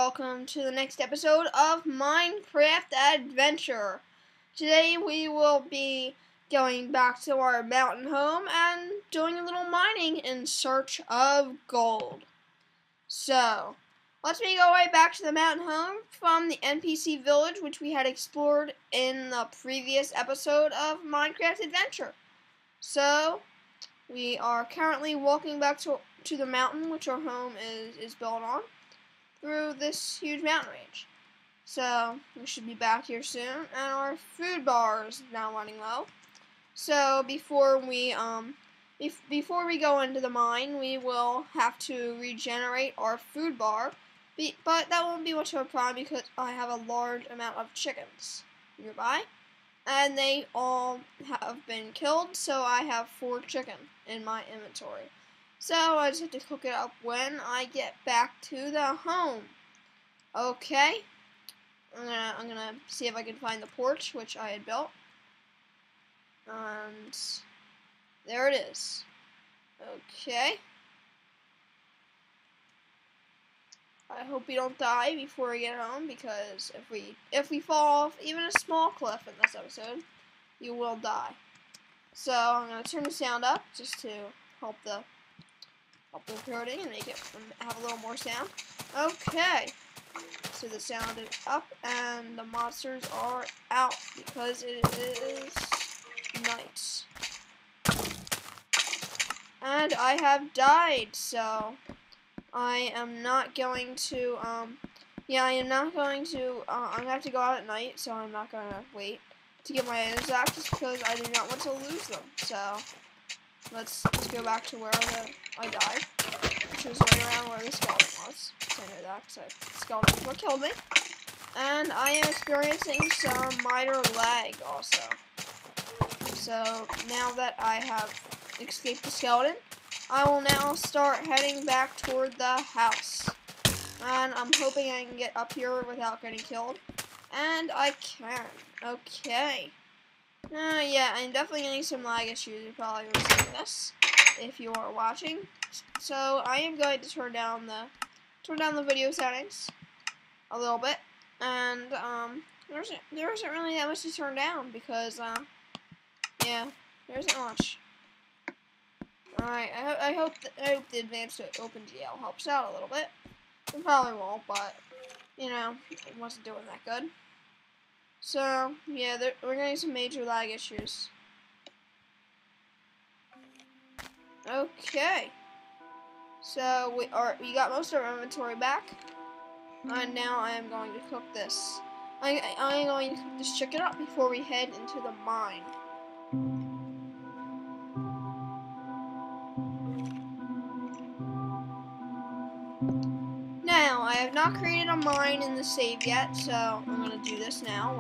welcome to the next episode of Minecraft Adventure. Today we will be going back to our mountain home and doing a little mining in search of gold. So, let's go right back to the mountain home from the NPC village, which we had explored in the previous episode of Minecraft Adventure. So, we are currently walking back to the mountain, which our home is built on, through this huge mountain range. So, we should be back here soon, and our food bar is now running low. So, before we go into the mine, we will have to regenerate our food bar, but that won't be much of a problem because I have a large amount of chickens nearby, and they all have been killed, so I have 4 chicken in my inventory. So I just have to cook it up when I get back to the home. Okay, I'm gonna see if I can find the porch, which I had built, and there it is. Okay, I hope we don't die before we get home, because if we fall off even a small cliff in this episode, you will die. So I'm gonna turn the sound up just to help the recording and make it have a little more sound. Okay, so the sound is up and the monsters are out because it is night. And I have died, so I am not going to, I'm gonna have to go out at night, so I'm not gonna wait to get my items back just because I do not want to lose them. So let's go back to where I died, which was right around where the skeleton was. So I know that because the skeleton is what killed me. And I am experiencing some minor lag also. So now that I have escaped the skeleton, I will now start heading back toward the house. And I'm hoping I can get up here without getting killed. And I can. Okay. Yeah, I'm definitely getting some lag issues. You probably were seeing this if you are watching. So I am going to turn down the video settings a little bit, and there isn't really that much to turn down because yeah, there isn't much. Alright, I hope the advanced OpenGL helps out a little bit. It probably won't, but you know, it wasn't doing that good. So yeah, we're getting some major lag issues. Okay, so we got most of our inventory back, and now I am going to cook this. I am going to cook this chicken up before we head into the mine. Now, I have not created a mine in the save yet, so I'm going to do this now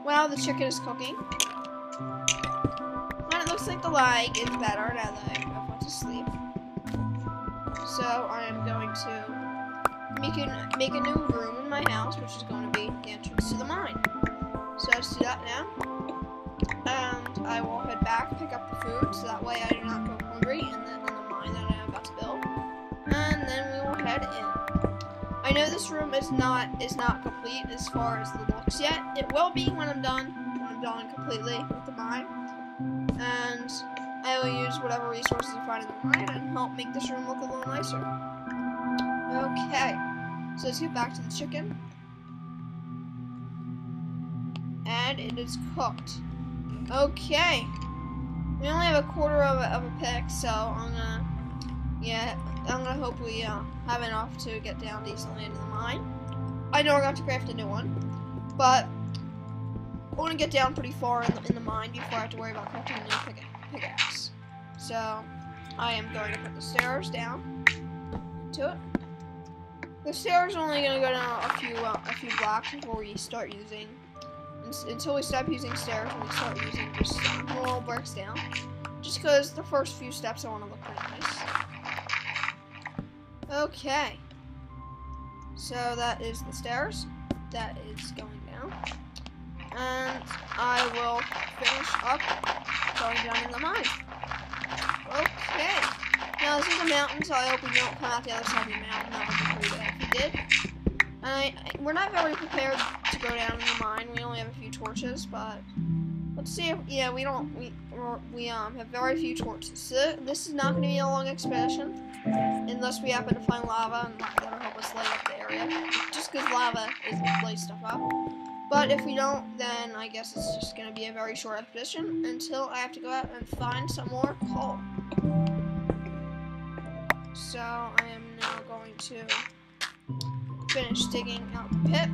while the chicken is cooking. And it looks like the lag is better now that I went to sleep. So I am going to make a new room in my house, which is going to be the entrance to the mine. So let's do that now. And I will head back, pick up the food, so that way I do not go hungry in the mine that I am about to build. And then we will head in. I know this room is not complete as far as the looks yet. It will be when I'm done completely with the mine. And I will use whatever resources I find in the mine and help make this room look a little nicer. Okay, so let's get back to the chicken. And it is cooked. Okay, we only have a quarter of a pick, so I'm gonna hope we have enough to get down decently into the mine. I know I got to craft a new one, but I want to get down pretty far in the mine before I have to worry about crafting a new pickaxe. So I am going to put the stairs down to it. The stairs are only going to go down a few blocks before we start using, until we stop using stairs and we start using just normal bricks down. Just because the first few steps I want to look pretty nice. Okay, so that is the stairs. That is going down. And I will finish up going down in the mine. Okay, now this is a mountain, so I hope we don't come out the other side of the mountain. That would be pretty bad if we did. We're not very prepared to go down in the mine. We only have a few torches, but let's see if, yeah, we have very few torches. So this is not going to be a long expedition, unless we happen to find lava, and that'll help us light up the area. Just because lava is light stuff up. But if we don't, then I guess it's just going to be a very short expedition until I have to go out and find some more coal. So I am now going to finish digging out the pit.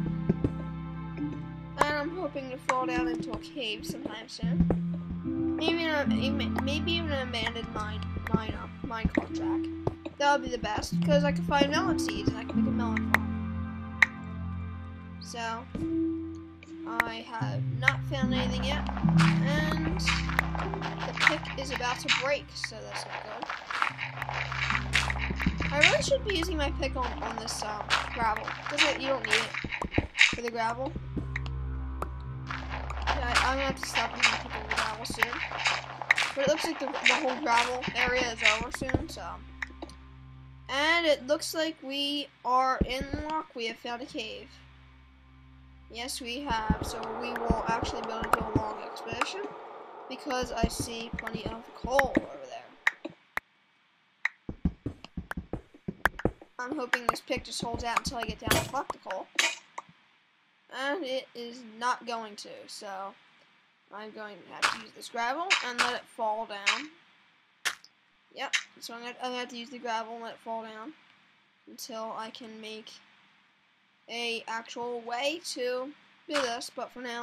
And I'm hoping to fall down into a cave sometime soon. Maybe even an abandoned mine contract. That would be the best, because I could find melon seeds and I can make a melon farm. So I have not found anything yet, and the pick is about to break, so that's not good. I really should be using my pick on this gravel, because you don't need it for the gravel. Yeah, I'm gonna have to stop using pick on the gravel soon. But it looks like the whole gravel area is over soon, so. And it looks like we are in luck. We have found a cave. Yes, we have. So we will actually be able to do a long expedition because I see plenty of coal over there. I'm hoping this pick just holds out until I get down and collect the coal. And it is not going to, so I'm going to have to use this gravel and let it fall down. Yep, so I'm going to have to use the gravel and let it fall down until I can make a actual way to do this. But for now,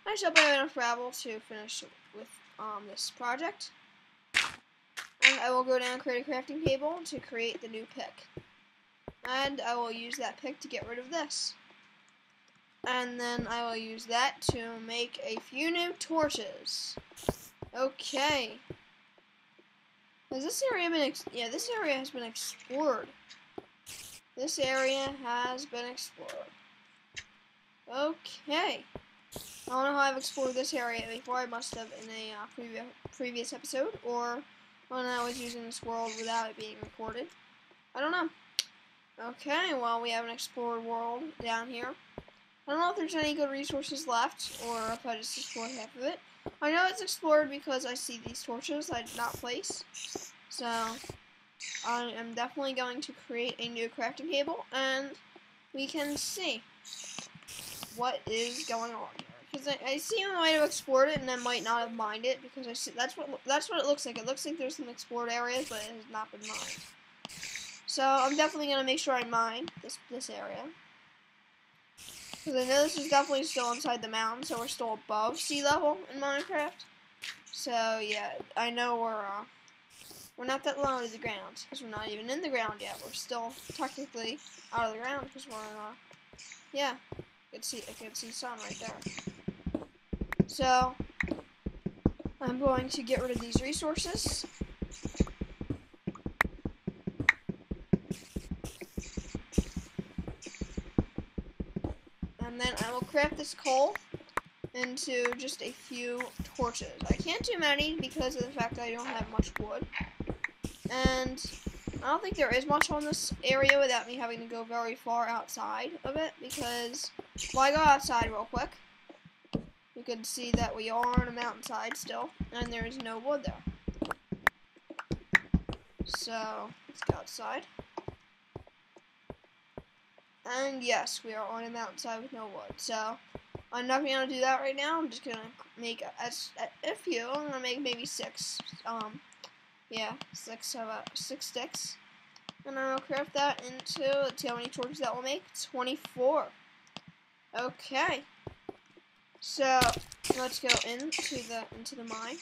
I just hope I have enough gravel to finish with this project. And I will go down and create a crafting table to create the new pick. And I will use that pick to get rid of this. And then I will use that to make a few new torches. Okay. Has this area been yeah, this area has been explored. This area has been explored. Okay. I don't know how I've explored this area before. I must have in a previous episode, or when I was using this world without it being recorded. I don't know. Okay, well, we have an explored world down here. I don't know if there's any good resources left, or if I just explored half of it. I know it's explored because I see these torches I did not place. So, I am definitely going to create a new crafting table, and we can see what is going on here. Because I see I might have explored it, and I might not have mined it, because I see that's what it looks like. It looks like there's some explored areas, but it has not been mined. So, I'm definitely going to make sure I mine this area. Because I know this is definitely still inside the mountain, so we're still above sea level in Minecraft. So yeah, I know we're not that low to the ground, because we're not even in the ground yet. We're still technically out of the ground, because we're yeah, I can see sun right there. So I'm going to get rid of these resources. And then I will craft this coal into just a few torches. I can't do many because of the fact that I don't have much wood. And I don't think there is much on this area without me having to go very far outside of it, because, well, I go outside real quick. You can see that we are on a mountainside still, and there is no wood there. So, let's go outside. And yes, we are on a mountainside with no wood. So, I'm not going to do that right now. I'm just going to make a few. I'm going to make maybe 6. Yeah, 6 sticks. And I will craft that into, let's see how many torches that will make. 24. Okay. So, let's go into the mine.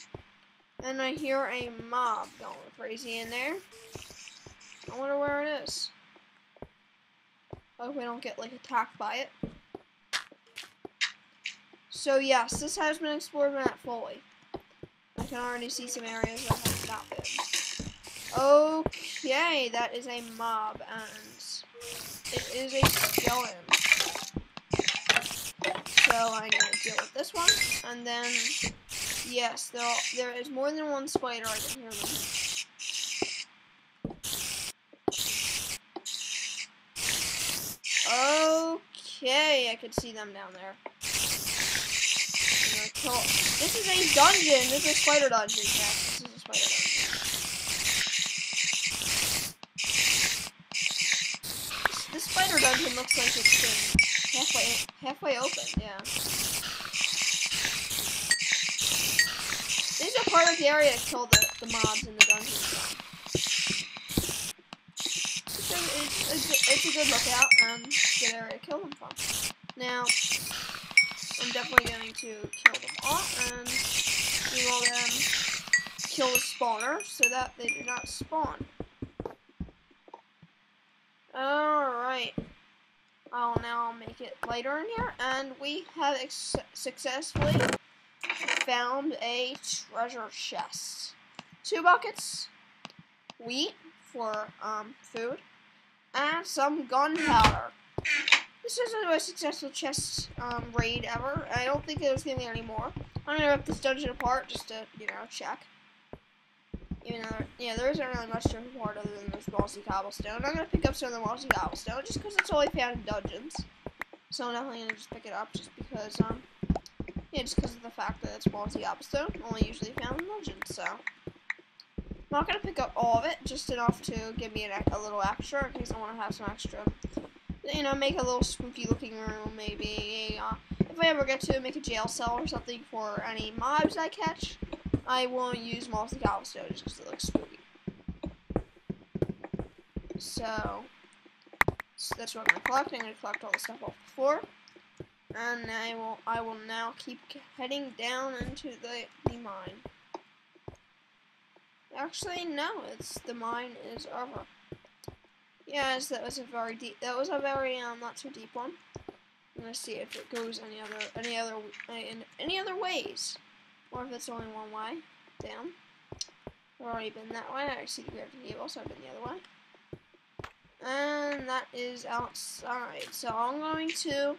And I hear a mob going crazy in there. I wonder where it is. I hope we don't get, like, attacked by it. So, yes, this has been explored, but not fully. I can already see some areas that have not been. Okay, that is a mob, and it is a skeleton. So, I'm going to deal with this one, and then, yes, there is more than one spider. I can hear them. Yay, I could see them down there. This is a dungeon. This is a spider dungeon. Yes, this is a spider dungeon. This spider dungeon looks like it's been halfway open. Yeah. These are part of the area to kill the mobs in the dungeon. It's a good lookout and good area to kill them from. Now, I'm definitely going to kill them all, and we will then kill the spawner so that they do not spawn. Alright. I'll now make it lighter in here, and we have successfully found a treasure chest. 2 buckets, wheat for food, and some gunpowder. This is the most successful chest raid ever. I don't think there's gonna be any more. I'm gonna rip this dungeon apart just to, check. Even though, there isn't really much to rip apart other than this mossy cobblestone. I'm gonna pick up some of the mossy cobblestone just because it's all I found in dungeons. So I'm definitely gonna just pick it up just because, just because of the fact that it's mossy cobblestone, only usually found in dungeons. So I'm not gonna pick up all of it, just enough to give me a little extra in case I want to have some extra. Make a little spooky looking room, maybe. If I ever get to make a jail cell or something for any mobs I catch, I won't use mossy cobblestone just because it looks spooky. So that's what I'm going to collect. I'm going to collect all the stuff off the floor. And I will now keep heading down into the mine. Actually, no, the mine is over. Yes, that was a very not too deep one. I'm gonna see if it goes any other ways, or if it's only one way down. I've already been that way. I see the gravity cable, so I've been the other way. And that is outside. So I'm going to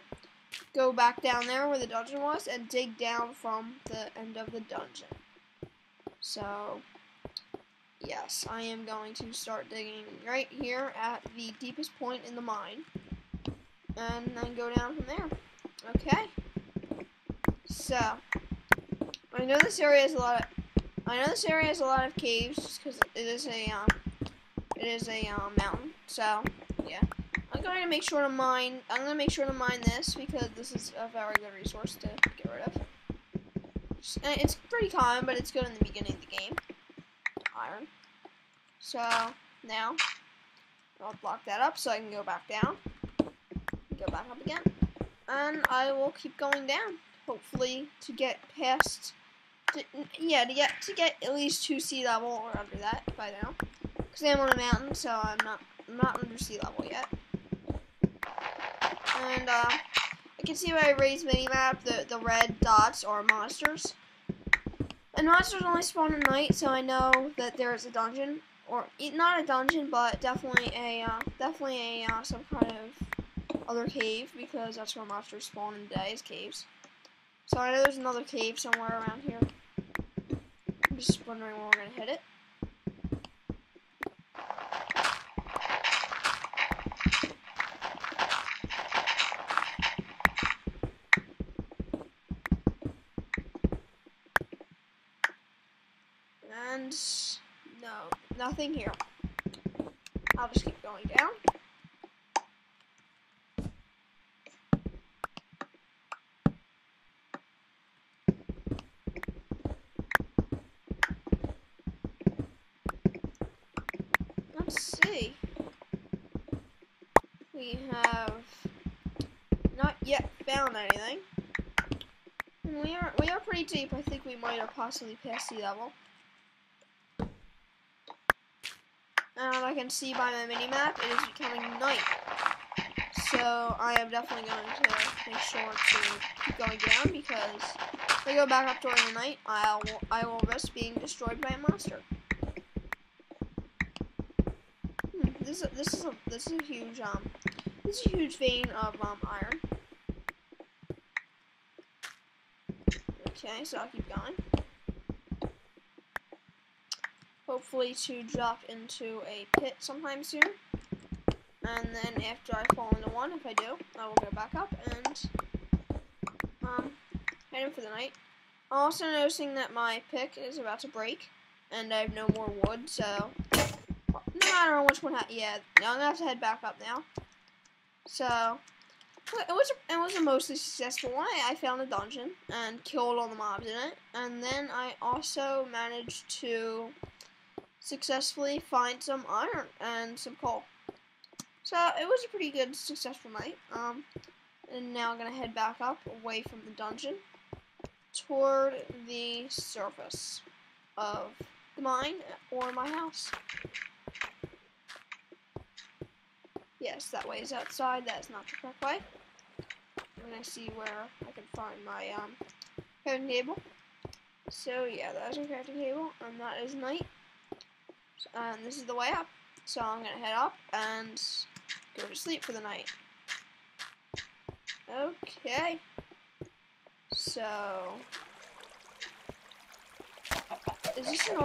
go back down there where the dungeon was and dig down from the end of the dungeon. So yes, I am going to start digging right here at the deepest point in the mine, and then go down from there. Okay. So I know this area has a lot of caves, just because it is a mountain. So yeah, I'm going to make sure to mine. I'm going to make sure to mine this because this is a very good resource to get rid of. It's pretty common, but it's good in the beginning of the game. Iron. So now I'll block that up so I can go back down, go back up again, and I will keep going down. Hopefully to get past, to get at least to sea level or under that by now, because I'm on a mountain, so I'm not under sea level yet. And I can see by Ray's minimap the red dots are monsters. And monsters only spawn at night, so I know that there is a dungeon, or not a dungeon, but definitely some kind of other cave, because that's where monsters spawn in the day, is caves. So I know there's another cave somewhere around here. I'm just wondering when we're gonna hit it. And no, nothing here. I'll just keep going down. Let's see. We have not yet found anything. And we are pretty deep. I think we might have possibly passed sea level. And I can see by my minimap, it is becoming night. So I am definitely going to make sure to keep going down, because if I go back up during the night, I will risk being destroyed by a monster. This is a huge vein of iron. Okay, so I'll keep going. Hopefully to drop into a pit sometime soon. and then after I fall into one, if I do, I will go back up and head in for the night. I'm also noticing that my pick is about to break, and I have no more wood, so no matter which one, yeah, I'm gonna have to head back up now. So it was a mostly successful one. I found a dungeon and killed all the mobs in it, and then I also managed to successfully find some iron and some coal. So it was a pretty good, successful night. And now I'm gonna head back up away from the dungeon toward the surface of the mine or my house. Yes, that way is outside. That is not the correct way. I'm gonna see where I can find my crafting table. So yeah, that is my crafting table, and that is night. And this is the way up. So I'm gonna head up and go to sleep for the night. Okay. So is this an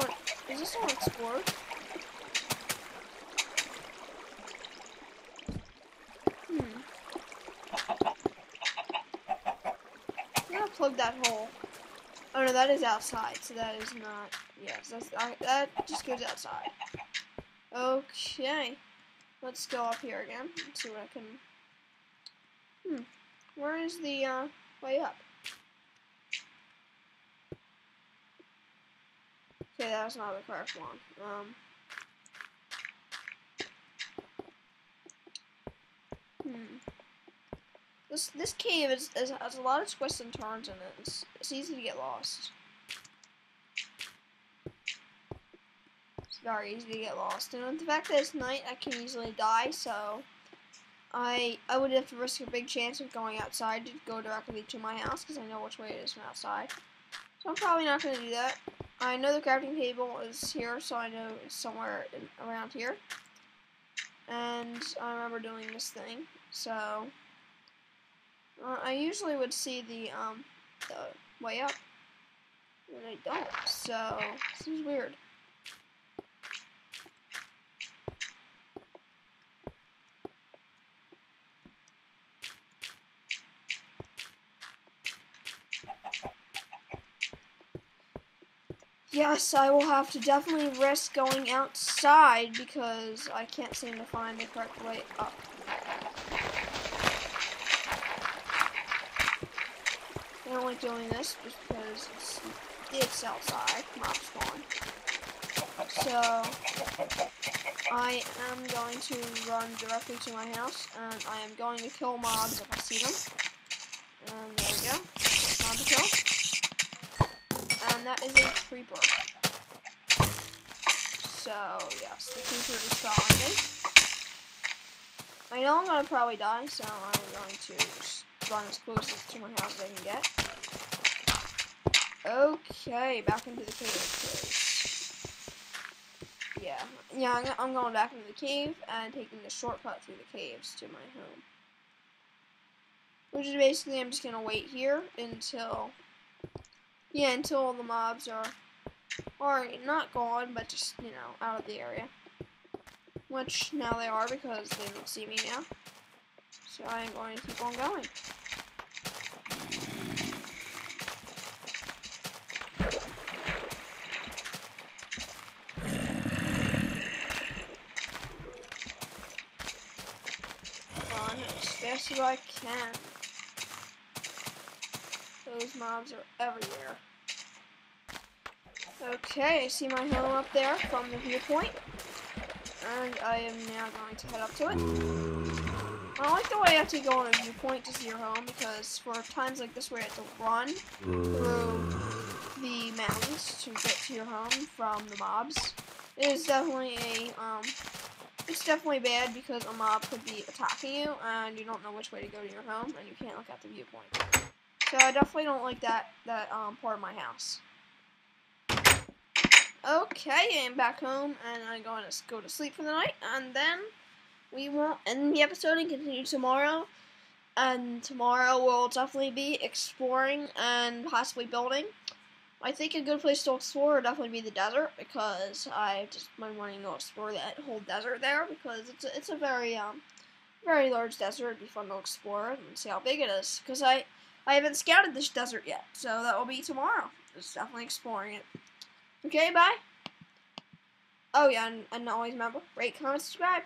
explorer? I'm gonna plug that hole. Oh no, that is outside, so that is not. Yes, that just goes outside. Okay, let's go up here again and see what I can. Where is the way up? Okay, that's not the correct one. This cave has a lot of twists and turns in it. It's easy to get lost. It's very easy to get lost. And the fact that it's night, I can easily die, so I would have to risk a big chance of going outside to go directly to my house, because I know which way it is from outside. So I'm probably not going to do that. I know the crafting table is here, so I know it's somewhere around here. And I remember doing this thing, so I usually would see the way up, and I don't, so this is weird. Yes, I will have to definitely risk going outside because I can't seem to find the correct way up. I don't like doing this just because it's outside, mob spawn. So I am going to run directly to my house, and I am going to kill mobs if I see them. And there we go, mob to kill. And that is a creeper. So yes, the creeper is following me. I know I'm gonna probably die, so I'm going to just run as close to my house as I can get. Okay, back into the cave. Yeah, I'm going back into the cave and taking the shortcut through the caves to my home. Which is basically, I'm just gonna wait here until the mobs are not gone, but just, out of the area. Which now they are because they don't see me now. So I am going to keep on going. Run as fast as I can. Those mobs are everywhere. Okay, I see my home up there from the viewpoint, and I am now going to head up to it. I don't like the way you have to go on a viewpoint to see your home, because for times like this where you have to run through the mountains to get to your home from the mobs, it is definitely it's definitely bad because a mob could be attacking you, and you don't know which way to go to your home, and you can't look at the viewpoint. So I definitely don't like that part of my house. Okay, I'm back home, and I'm going to go to sleep for the night, and then we will end the episode and continue tomorrow. And tomorrow we'll definitely be exploring and possibly building. I think a good place to explore would definitely be the desert, because I've just been wanting to explore that whole desert there, because it's a very very large desert. It'd be fun to explore and see how big it is. Because I haven't scouted this desert yet, so that will be tomorrow. Just definitely exploring it. Okay, bye. Oh yeah, and always remember, rate, comment, subscribe.